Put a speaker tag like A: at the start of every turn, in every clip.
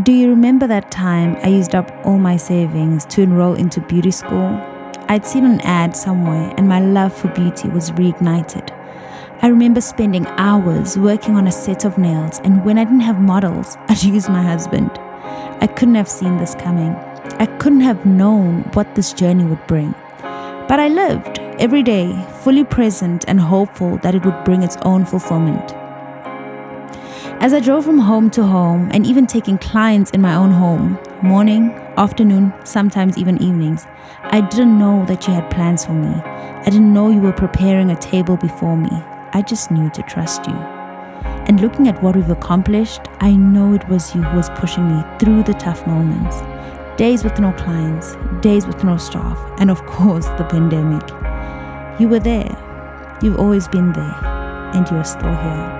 A: Do you remember that time I used up all my savings to enroll into beauty school? I'd seen an ad somewhere and my love for beauty was reignited. I remember spending hours working on a set of nails, and when I didn't have models, I'd use my husband. I couldn't have seen this coming. I couldn't have known what this journey would bring. But I lived every day, fully present and hopeful that it would bring its own fulfillment. As I drove from home to home and even taking clients in my own home, morning, afternoon, sometimes even evenings, I didn't know that you had plans for me. I didn't know you were preparing a table before me. I just knew to trust you. And looking at what we've accomplished, I know it was you who was pushing me through the tough moments. Days with no clients, days with no staff, and of course the pandemic. You were there. You've always been there, and you are still here.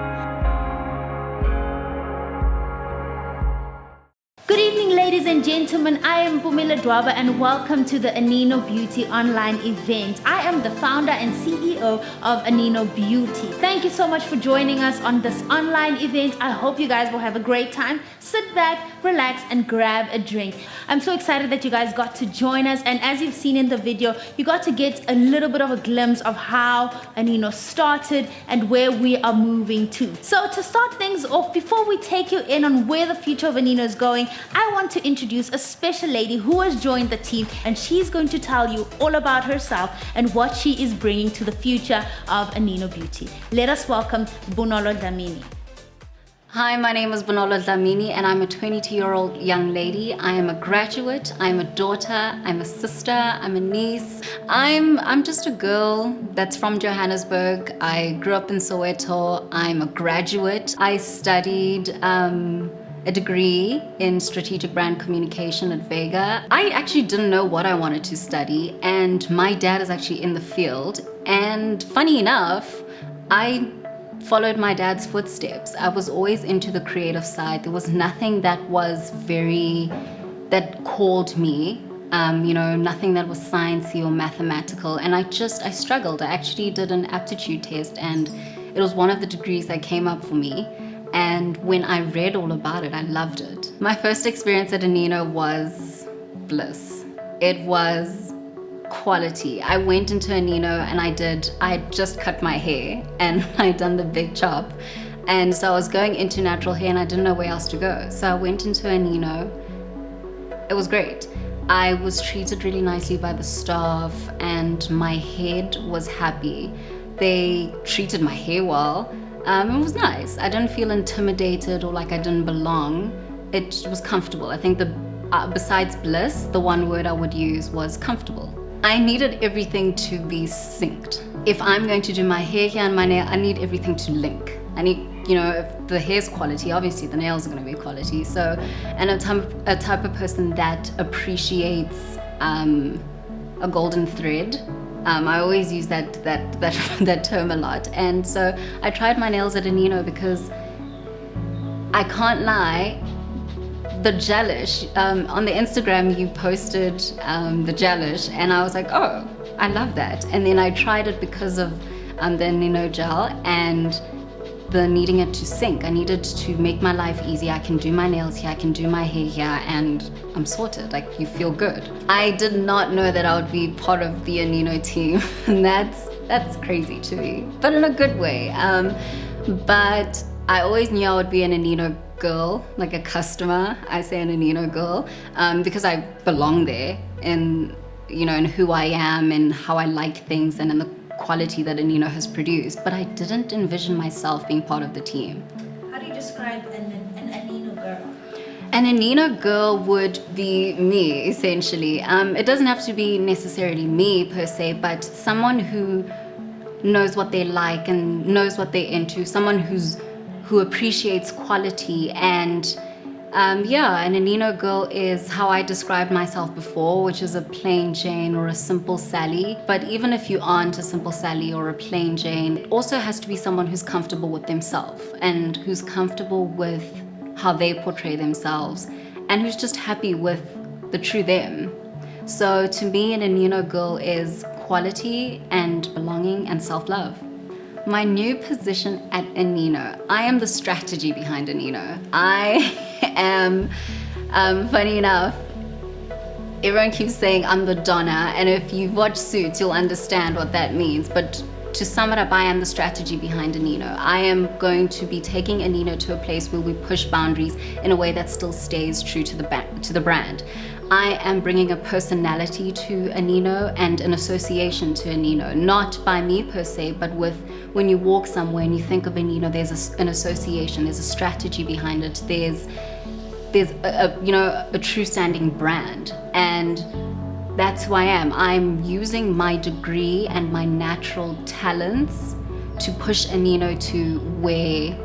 B: Good evening, ladies and gentlemen. I am Mpoomy Ledwaba and welcome to the Aneno Beauty online event. I am the founder and CEO of Aneno Beauty. Thank you so much for joining us on this online event. I hope you guys will have a great time. Sit back, relax, and grab a drink. I'm so excited that you guys got to join us, and as you've seen in the video, you got to get a little bit of a glimpse of how Aneno started and where we are moving to. So to start things off, before we take you in on where the future of Aneno is going, I want to introduce a special lady who has joined the team, and she's going to tell you all about herself and what she is bringing to the future of Aneno Beauty. Let us welcome Bonolo Dlamini.
C: Hi, my name is Bonolo Dlamini and I'm a 22-year-old young lady. I am a graduate, I'm a daughter, I'm a sister, I'm a niece. I'm just a girl that's from Johannesburg. I grew up in Soweto. I'm a graduate. I studied a degree in strategic brand communication at Vega. I actually didn't know what I wanted to study, and my dad is actually in the field. And funny enough, I followed my dad's footsteps. I was always into the creative side. There was nothing that called me, nothing that was sciencey or mathematical. And I struggled. I actually did an aptitude test and it was one of the degrees that came up for me. And when I read all about it, I loved it. My first experience at Aneno was bliss. It was quality. I went into Aneno and I had just cut my hair and I'd done the big chop. And so I was going into natural hair and I didn't know where else to go. So I went into Aneno. It was great. I was treated really nicely by the staff and my head was happy. They treated my hair well. It was nice. I didn't feel intimidated or like I didn't belong. It was comfortable. I think besides bliss, the one word I would use was comfortable. I needed everything to be synced. If I'm going to do my hair here and my nail, I need everything to link. I need, if the hair's quality, obviously the nails are going to be quality. So, and a type of person that appreciates a golden thread. I always use that term a lot. And so I tried my nails at Aneno because I can't lie, the gelish, on the Instagram you posted the gelish and I was like, oh, I love that. And then I tried it because of the Aneno gel and the needing it to sync. I needed to make my life easy. I can do my nails here, I can do my hair here, and I'm sorted. Like, you feel good. I did not know that I would be part of the Aneno team, and that's crazy to me, but in a good way. But I always knew I would be an Aneno girl, like a customer. I say an Aneno girl, because I belong there in who I am and how I like things and in the quality that Aneno has produced. But I didn't envision myself being part of the team.
B: How do you describe an Aneno girl?
C: An Aneno girl would be me, essentially. It doesn't have to be necessarily me per se, but someone who knows what they like and knows what they're into, someone who appreciates quality. And an Aneno girl is how I described myself before, which is a plain Jane or a simple Sally. But even if you aren't a simple Sally or a plain Jane, it also has to be someone who's comfortable with themselves and who's comfortable with how they portray themselves and who's just happy with the true them. So to me, an Aneno girl is quality and belonging and self-love. My new position at Aneno, I am the strategy behind Aneno. I am Funny enough, everyone keeps saying I'm the Donna, and if you've watched Suits, you'll understand what that means. But to sum it up, I am the strategy behind Aneno. I am going to be taking Aneno to a place where we push boundaries in a way that still stays true to the brand. I am bringing a personality to Aneno and an association to Aneno, not by me per se, but with when you walk somewhere and you think of Aneno, there's an association, there's a strategy behind it, there's a true standing brand, and that's who I am. I'm using my degree and my natural talents to push Aneno to where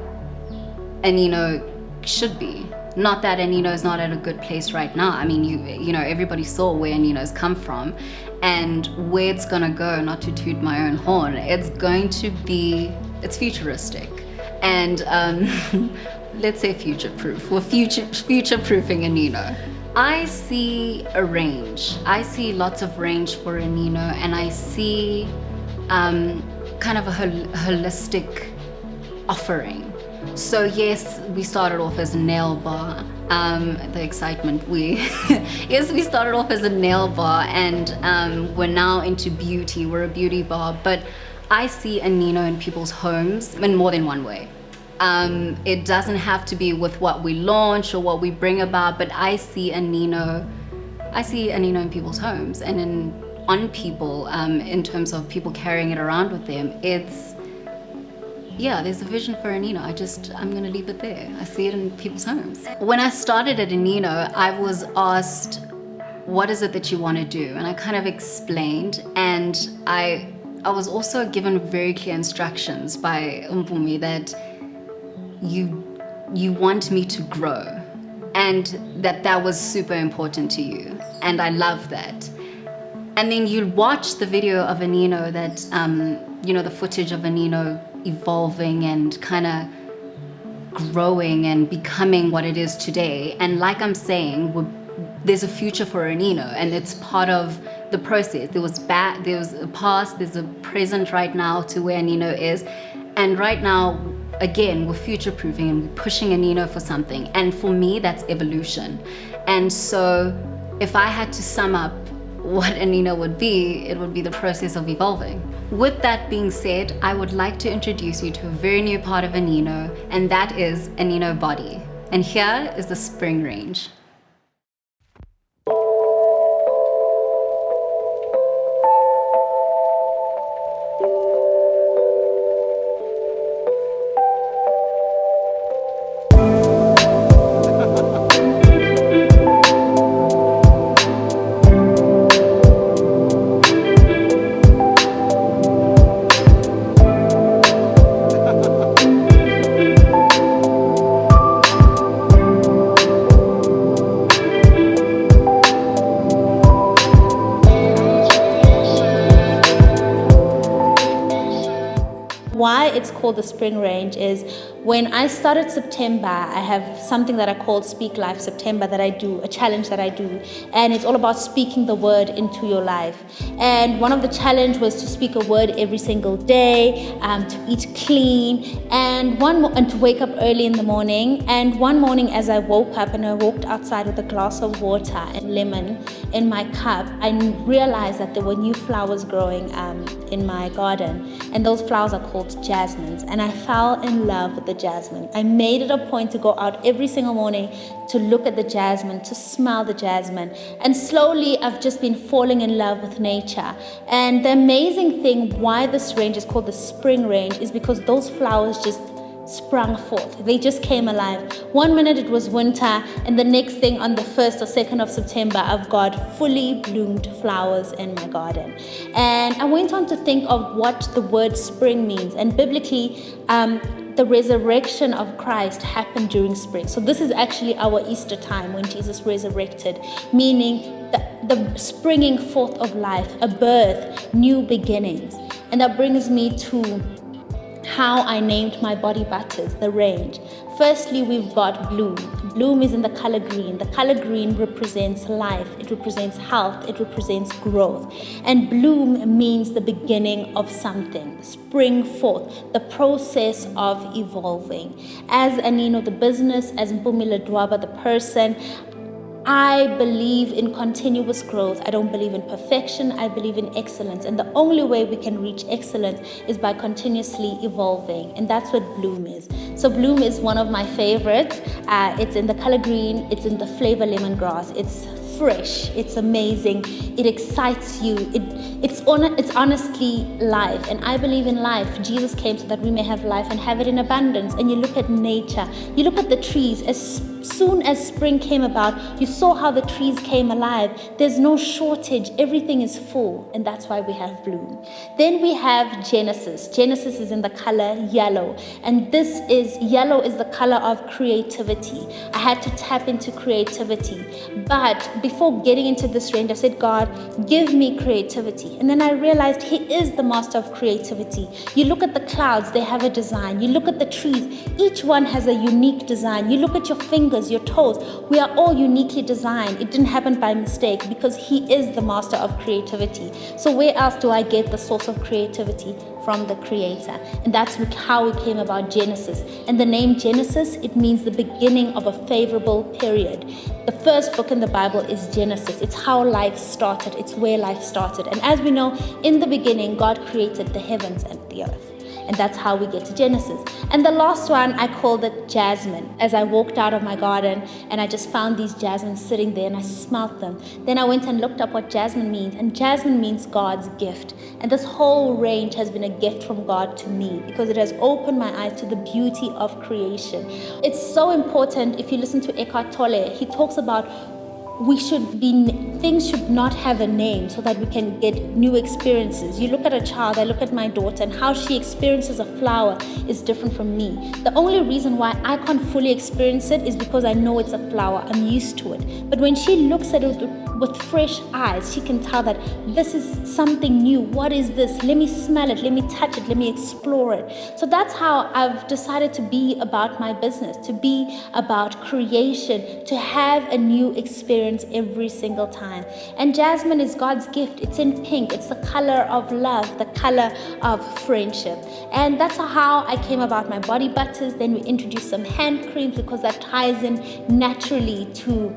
C: Aneno should be. Not that Aneno is not at a good place right now. I mean, you know, everybody saw where Aneno's come from and where it's gonna go. Not to toot my own horn, it's futuristic, and let's say future-proof. We're future-proofing Aneno. I see a range. I see lots of range for Aneno, and I see kind of a holistic offering. So yes, we started off as a nail bar. The excitement yes, we started off as a nail bar, and we're now into beauty. We're a beauty bar, but I see Aneno in people's homes in more than one way. It doesn't have to be with what we launch or what we bring about, but I see Aneno in people's homes and on people, in terms of people carrying it around with them. There's a vision for Aneno. I'm gonna leave it there. I see it in people's homes. When I started at Aneno, I was asked, what is it that you want to do? And I kind of explained, and I was also given very clear instructions by Mpoomy that you want me to grow, and that was super important to you, and I love that. And then you watch the video of Aneno that the footage of Aneno evolving and kind of growing and becoming what it is today. And like I'm saying, there's a future for Aneno, and it's part of the process. There was a past, there's a present right now to where Aneno is, and right now, again, we're future-proofing and we're pushing Aneno for something. And for me, that's evolution. And so if I had to sum up what Aneno would be, it would be the process of evolving. With that being said, I would like to introduce you to a very new part of Aneno, and that is Aneno Body. And here is the spring range.
B: Why it's called the spring range is when I started September, I have something that I call Speak Life September that I do, a challenge that I do, and it's all about speaking the word into your life. And one of the challenge was to speak a word every single day, to eat clean, and to wake up early in the morning. And one morning as I woke up and I walked outside with a glass of water and lemon in my cup, I realized that there were new flowers growing in my garden, and those flowers are called jasmines, and I fell in love with the jasmine. I made it a point to go out every single morning to look at the jasmine, to smell the jasmine, and slowly I've just been falling in love with nature. And the amazing thing why this range is called the spring range is because those flowers just sprung forth. They just came alive. One minute it was winter, and the next thing on the 1st or 2nd of September, I've got fully bloomed flowers in my garden. And I went on to think of what the word spring means. And biblically, the resurrection of Christ happened during spring. So this is actually our Easter time when Jesus resurrected, meaning the springing forth of life, a birth, new beginnings. And that brings me to how I named my body butters, the range. Firstly, we've got bloom. Bloom is in the color green. The color green represents life. It represents health. It represents growth. And bloom means the beginning of something, spring forth, the process of evolving. As Aneno, the business, as Mpoomy Ledwaba, the person, I believe in continuous growth. I don't believe in perfection. I believe in excellence. And the only way we can reach excellence is by continuously evolving. And that's what Bloom is. So Bloom is one of my favorites. It's in the color green. It's in the flavor lemongrass. It's fresh. It's amazing. It excites you. It's honestly life. And I believe in life. Jesus came so that we may have life and have it in abundance. And you look at nature. You look at the trees. As soon as spring came about, you saw how the trees came alive. There's no shortage. Everything is full. And that's why we have Bloom. Then we have Genesis. Genesis is in the color yellow. And yellow is the color of creativity. I had to tap into creativity. But before getting into this range, I said, God, give me creativity. And then I realized He is the master of creativity. You look at the clouds, they have a design. You look at the trees, each one has a unique design. You look at your fingers, your toes, we are all uniquely designed. It didn't happen by mistake because He is the master of creativity. So where else do I get the source of creativity? From the Creator. And that's how it came about, Genesis. And the name Genesis, it means the beginning of a favorable period. The first book in the Bible is Genesis. It's how life started. It's where life started. And as we know, in the beginning, God created the heavens and the earth. And that's how we get to Genesis. And the last one, I called it Jasmine. As I walked out of my garden and I just found these jasmines sitting there and I smelt them. Then I went and looked up what jasmine means. And jasmine means God's gift. And this whole range has been a gift from God to me because it has opened my eyes to the beauty of creation. It's so important. If you listen to Eckhart Tolle, he talks about things should not have a name so that we can get new experiences. You look at a child, I look at my daughter, and how she experiences a flower is different from me. The only reason why I can't fully experience it is because I know it's a flower. I'm used to it. But when she looks at it with fresh eyes, she can tell that this is something new. What is this? Let me smell it. Let me touch it. Let me explore it. So that's how I've decided to be about my business, to be about creation, to have a new experience every single time. And jasmine is God's gift. It's in pink. It's the color of love, the color of friendship. And that's how I came about my body butters. Then we introduced some hand creams because that ties in naturally to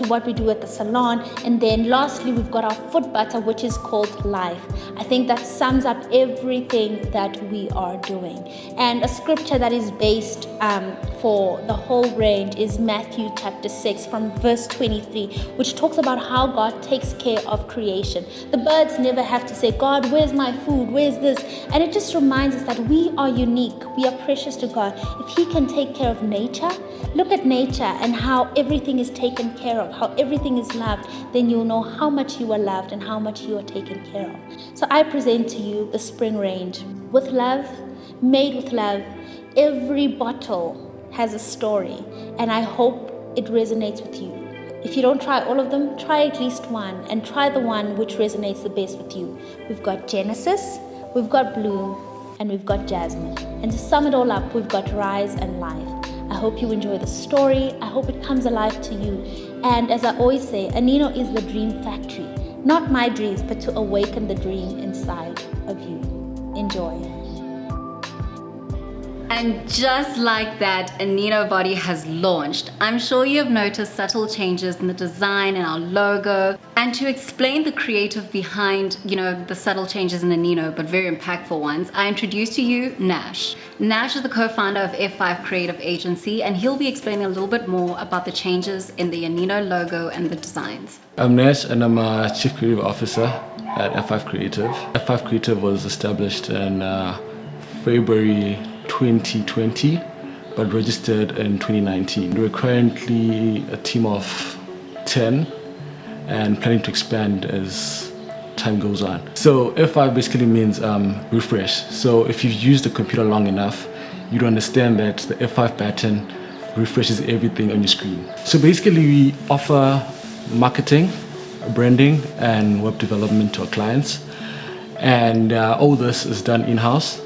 B: what we do at the salon. And then lastly, we've got our foot butter, which is called Life. I think that sums up everything that we are doing. And a scripture that is based for the whole range is Matthew chapter 6 from verse 23, which talks about how God takes care of creation. The birds never have to say, God, where's my food? Where's this? And it just reminds us that we are unique. We are precious to God. If He can take care of nature, look at nature and how everything is taken care of, how everything is loved, then you'll know how much you are loved and how much you are taken care of. So I present to you the spring range with love, made with love. Every bottle has a story, and I hope it resonates with you. If you don't try all of them, try at least one, and try the one which resonates the best with you. We've got Genesis, we've got Bloom, and we've got Jasmine. And to sum it all up, we've got Rise and Life. I hope you enjoy the story. I hope it comes alive to you. And as I always say, Aneno is the dream factory. Not my dreams, but to awaken the dream inside of you. Enjoy.
C: And just like that, Aneno Body has launched. I'm sure you've noticed subtle changes in the design and our logo. And to explain the creative behind, the subtle changes in Aneno, but very impactful ones, I introduce to you Nash. Nash is the co-founder of F5 Creative Agency, and he'll be explaining a little bit more about the changes in the Aneno logo and the designs.
D: I'm Nash, and I'm a Chief Creative Officer at F5 Creative. F5 Creative was established in February 2020, but registered in 2019. We're currently a team of 10 and planning to expand as time goes on. So F5 basically means refresh. So if you've used the computer long enough, you'd understand that the F5 button refreshes everything on your screen. So basically we offer marketing, branding, and web development to our clients. And all this is done in-house.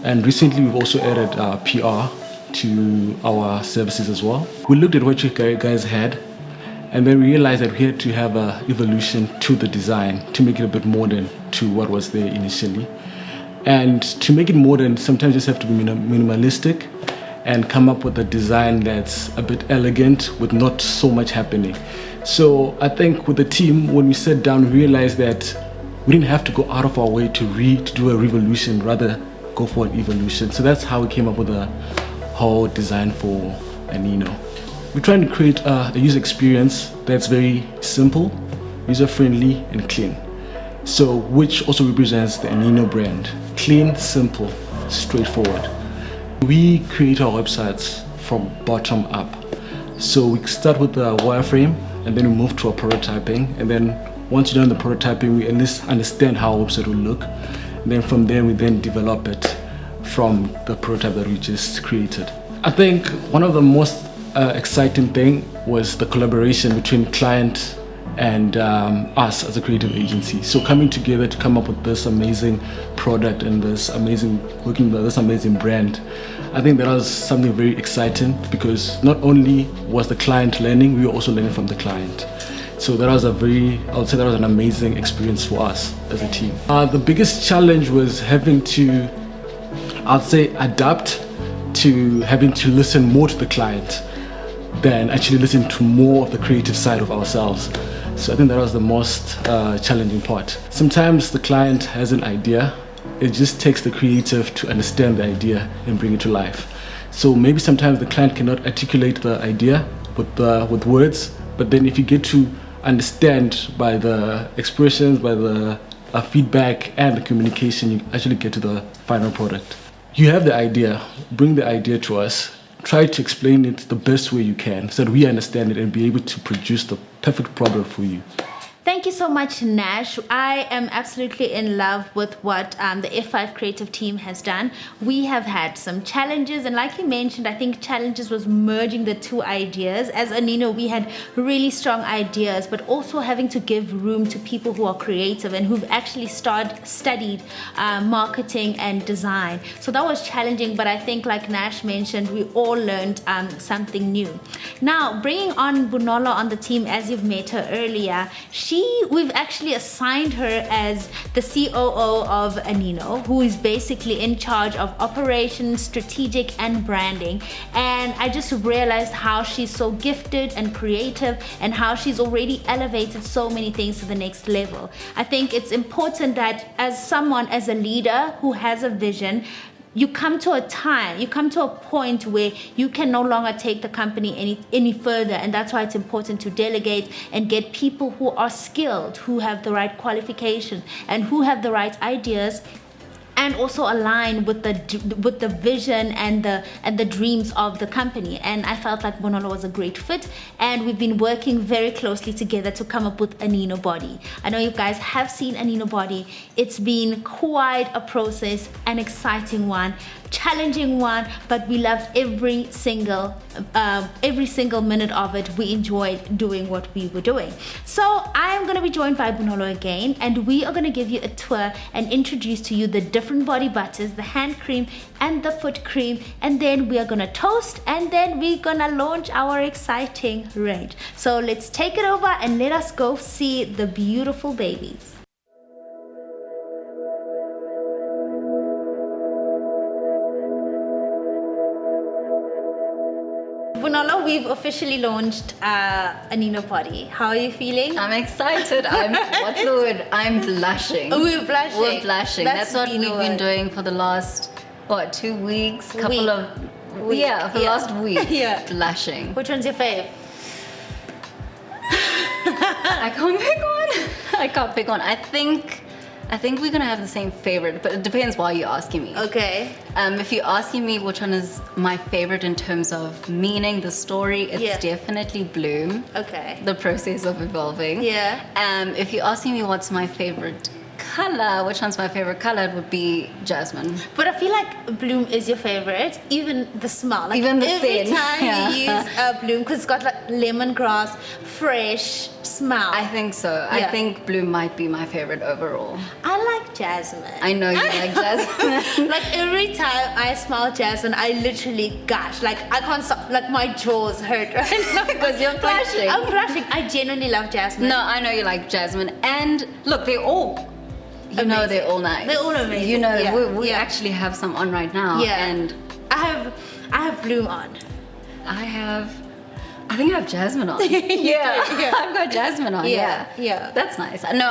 D: And recently we've also added PR to our services as well. We looked at what you guys had, and then we realized that we had to have an evolution to the design to make it a bit modern to what was there initially. And to make it modern, sometimes you just have to be minimalistic and come up with a design that's a bit elegant with not so much happening. So I think with the team, when we sat down, we realized that we didn't have to go out of our way to do a revolution, rather go for an evolution. So that's how we came up with the whole design for Aneno. We're trying to create a user experience that's very simple, user-friendly, and clean. So, which also represents the Aneno brand. Clean, simple, straightforward. We create our websites from bottom up. So we start with the wireframe, and then we move to our prototyping. And then once you're done the prototyping, we at least understand how our website will look. And then from there, we then develop it from the prototype that we just created. I think one of the most exciting thing was the collaboration between client and us as a creative agency. So coming together to come up with this amazing product and this amazing brand, I think that was something very exciting, because not only was the client learning, we were also learning from the client. So that was I would say that was an amazing experience for us as a team. The biggest challenge was having to, I'd say, adapt to having to listen more to the client than actually listen to more of the creative side of ourselves. So I think that was the most challenging part. Sometimes the client has an idea, it just takes the creative to understand the idea and bring it to life. So maybe sometimes the client cannot articulate the idea with words, but then if you get to understand by the expressions, by the feedback and the communication, you actually get to the final product. You have the idea, bring the idea to us, try to explain it the best way you can so that we understand it and be able to produce the perfect product for you.
B: Thank you so much, Nash. I am absolutely in love with what the F5 creative team has done. We have had some challenges, and like you mentioned, I think challenges was merging the two ideas. As Aneno, we had really strong ideas, but also having to give room to people who are creative and who've actually studied marketing and design. So that was challenging, but I think like Nash mentioned, we all learned something new. Now, bringing on Bonolo on the team, as you've met her earlier, we've actually assigned her as the COO of Aneno, who is basically in charge of operations, strategic, and branding. And I just realized how she's so gifted and creative, and how she's already elevated so many things to the next level. I think it's important that as a leader who has a vision, you come to a point where you can no longer take the company any further, and that's why it's important to delegate and get people who are skilled, who have the right qualifications, and who have the right ideas, and also align with the vision and the dreams of the company. And I felt like Bonolo was a great fit, and we've been working very closely together to come up with Aneno Body. I know you guys have seen Aneno Body. It's been quite a process, an exciting one, challenging one, but we loved every single minute of it. We enjoyed doing what we were doing. So I am going to be joined by Bonolo again, and we are going to give you a tour and introduce to you the different body butters, the hand cream and the foot cream, and then we are going to toast, and then we're going to launch our exciting range. So let's take it over and let us go see the beautiful babies. Bonolo, we've officially launched Aneno Body. How are you feeling?
C: I'm excited. What's the word? I'm blushing.
B: We're blushing.
C: We're blushing. That's what we've been doing for the last, 2 weeks? Last week.
B: Yeah.
C: Blushing.
B: Which one's your fave?
C: I can't pick one. I think we're gonna have the same favorite, but it depends why you're asking me.
B: Okay.
C: If you're asking me which one is my favorite in terms of meaning, the story, it's definitely Bloom.
B: Okay.
C: The process of evolving.
B: Yeah.
C: If you're asking me what's my favorite color, which one's my favorite color, it would be Jasmine.
B: But I feel like Bloom is your favorite, even the smell. Like
C: even the
B: every
C: scent.
B: time you use Bloom, because it's got like lemongrass, fresh smell.
C: I think so.
B: Yeah.
C: I think Bloom might be my favorite overall.
B: I like Jasmine.
C: I know you like Jasmine.
B: Like every time I smell Jasmine, I literally gush. Like I can't stop. Like my jaws hurt right now
C: because you're blushing.
B: I'm blushing. I genuinely love Jasmine.
C: No, I know you like Jasmine, and look, they're all. They're all nice.
B: They're all amazing.
C: We actually have some on right now.
B: Yeah.
C: And
B: I have Bloom on.
C: I have I think I have jasmine on.
B: Yeah.
C: I've got jasmine on.
B: Yeah.
C: That's nice. No,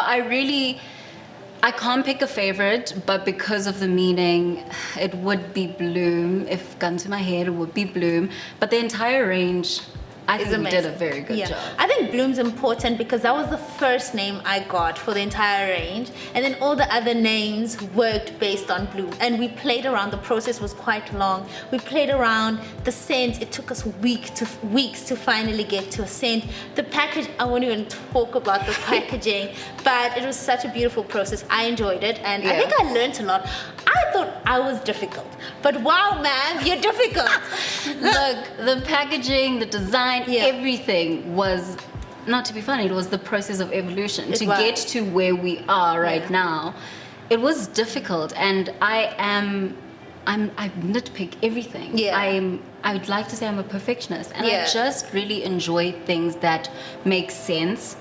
C: I can't pick a favorite, but because of the meaning, it would be Bloom. If gun to my head, it would be Bloom. But the entire range, I think we did a very good job.
B: I think Bloom's important because that was the first name I got for the entire range, and then all the other names worked based on Bloom. And we played around. The process was quite long. We played around the scents. It took us weeks to finally get to a scent. The package, I won't even talk about the packaging, but it was such a beautiful process. I enjoyed it, and I think I learned a lot. I thought I was difficult, but wow, man, you're difficult.
C: Look, the packaging, the design, everything was, not to be funny, it was the process of evolution to get to where we are right now. It was difficult, and I nitpick everything. I would like to say I'm a perfectionist, and I just really enjoy things that make sense.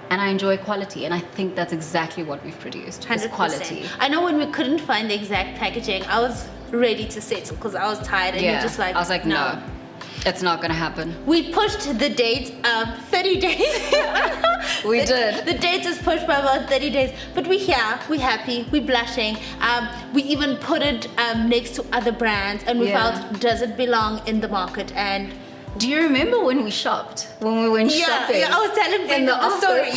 C: And I enjoy quality, and I think that's exactly what we've produced.
B: 100%.
C: Is quality.
B: I know when we couldn't find the exact packaging, I was ready to settle because I was tired, and you're just like,
C: I was like, no, it's not gonna happen.
B: We pushed the date 30 days.
C: We did.
B: The date is pushed by about 30 days, but we're here, we're happy, we're blushing. We even put it next to other brands, and we felt, does it belong in the market? And
C: do you remember when we shopped? When we went shopping?
B: Yeah, I was telling
C: in the
B: story.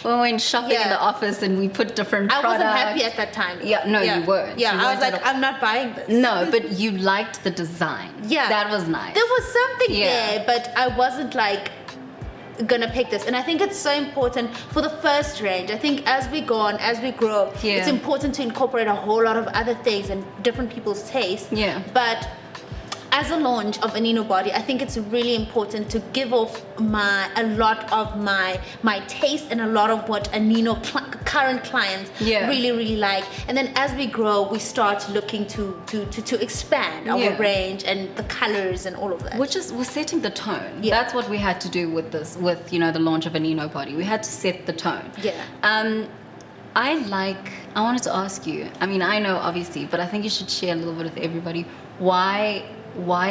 C: When we went shopping in the office and we put different products.
B: I wasn't happy at that time.
C: You weren't.
B: Yeah, I was like, I'm not buying this.
C: No, but you liked the design. Yeah. That was nice.
B: There was something there, but I wasn't like gonna pick this. And I think it's so important for the first range. I think as we go on, as we grow, it's important to incorporate a whole lot of other things and different people's tastes. Yeah. But as a launch of Aneno Body, I think it's really important to give off a lot of my taste and a lot of what Aneno current clients really like. And then as we grow, we start looking to expand our range and the colors and all of that.
C: We're setting the tone. Yeah. That's what we had to do with this, with the launch of Aneno Body. We had to set the tone. Yeah. I wanted to ask you, I mean, I know obviously, but I think you should share a little bit with everybody why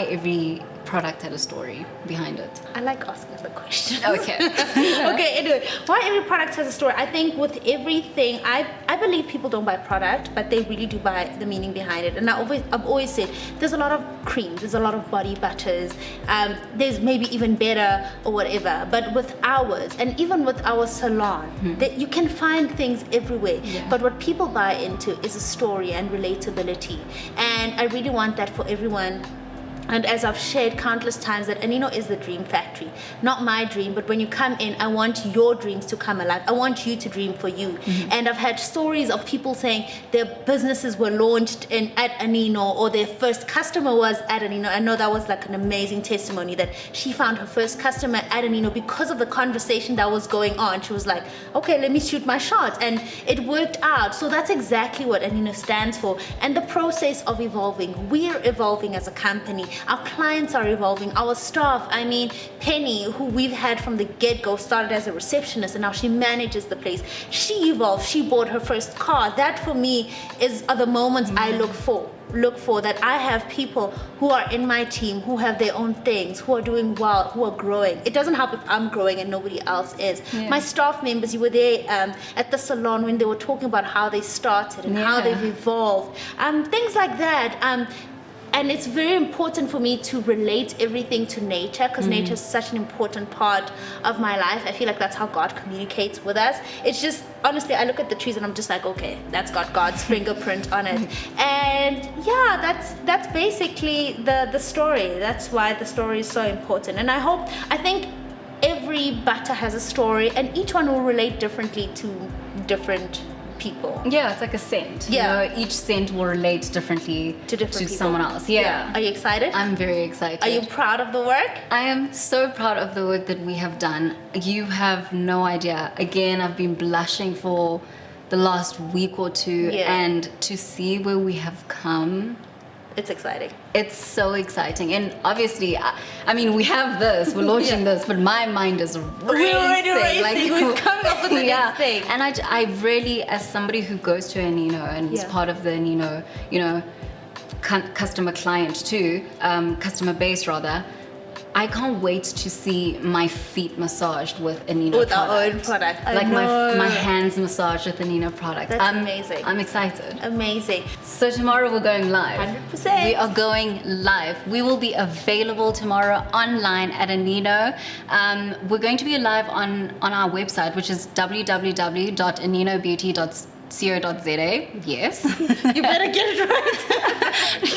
C: every product had a story behind it.
B: I like asking the question.
C: Okay.
B: Okay, anyway, why every product has a story? I think with everything, I believe people don't buy product, but they really do buy the meaning behind it. And I've always said, there's a lot of creams, there's a lot of body butters, there's maybe even better or whatever, but with ours, and even with our salon, that you can find things everywhere. Yeah. But what people buy into is a story and relatability. And I really want that for everyone. And as I've shared countless times, that Aneno is the dream factory. Not my dream, but when you come in, I want your dreams to come alive. I want you to dream for you. Mm-hmm. And I've had stories of people saying their businesses were launched at Aneno, or their first customer was at Aneno. I know that was like an amazing testimony, that she found her first customer at Aneno because of the conversation that was going on. She was like, okay, let me shoot my shot. And it worked out. So that's exactly what Aneno stands for. And the process of evolving. We're evolving as a company. Our clients are evolving. Our staff, I mean, Penny, who we've had from the get-go, started as a receptionist and now she manages the place. She evolved. She bought her first car. That for me are the moments I look for, that I have people who are in my team, who have their own things, who are doing well, who are growing. It doesn't help if I'm growing and nobody else is. Yeah. My staff members, you were there at the salon when they were talking about how they started and how they've evolved. Things like that. And it's very important for me to relate everything to nature, because nature is such an important part of my life. I feel like that's how God communicates with us. It's just, honestly, I look at the trees and I'm just like, okay, that's got God's fingerprint on it. And yeah, that's basically the story. That's why the story is so important. And I think every butter has a story, and each one will relate differently to different people.
C: Yeah, it's like a scent. Yeah. You know, each scent will relate differently to someone else. Yeah.
B: Are you excited?
C: I'm very excited.
B: Are you proud of the work?
C: I am so proud of the work that we have done. You have no idea. Again, I've been blushing for the last week or two, and to see where we have come.
B: It's exciting.
C: It's so exciting. And obviously, I mean, we have this, we're launching this, but my mind is racing.
B: We're already racing. Like, who's coming up with the next thing?
C: And I really, as somebody who goes to Aneno and is part of the Aneno, customer client too, customer base rather, I can't wait to see my feet massaged with Aneno
B: With our
C: product.
B: own product. I
C: Like
B: know.
C: my hands massaged with Aneno product.
B: That's amazing.
C: I'm excited.
B: Amazing.
C: So tomorrow we're going live.
B: 100%.
C: We are going live. We will be available tomorrow online at Aneno. We're going to be live on our website, which is www.aninobeauty.co.za. Yes.
B: You better get it right.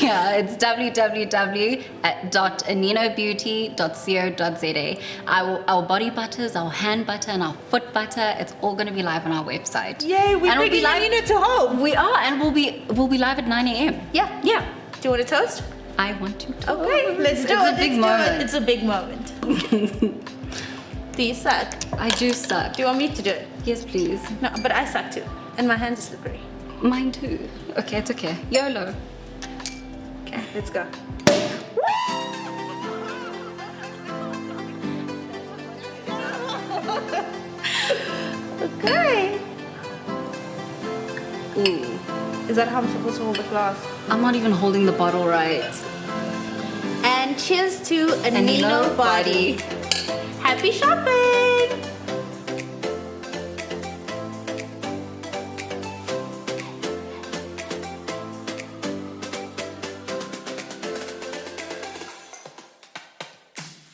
C: Yeah, it's www.aninobeauty.co.za. Our body butters, our hand butter, and our foot butter, it's all going to be live on our website.
B: Yay, we're
C: And we'll be
B: bringing
C: live.
B: Aneno to home.
C: We are, and we'll be live at 9 a.m.
B: Yeah.
C: Yeah.
B: Do you want to toast?
C: I want to.
B: Okay, let's do
C: It's
B: it.
C: a big
B: let's do
C: moment.
B: it. It's a big moment. Do you suck?
C: I do suck.
B: Do you want me to do it?
C: Yes, please.
B: No, but I suck too. And my hands are slippery.
C: Mine too. Okay, it's okay. YOLO.
B: Okay, let's go. Okay.
C: Ooh.
B: Is that how I'm supposed to hold the glass?
C: I'm not even holding the bottle right.
B: And cheers to
C: Aneno
B: Aneno body.
C: body.
B: Happy shopping!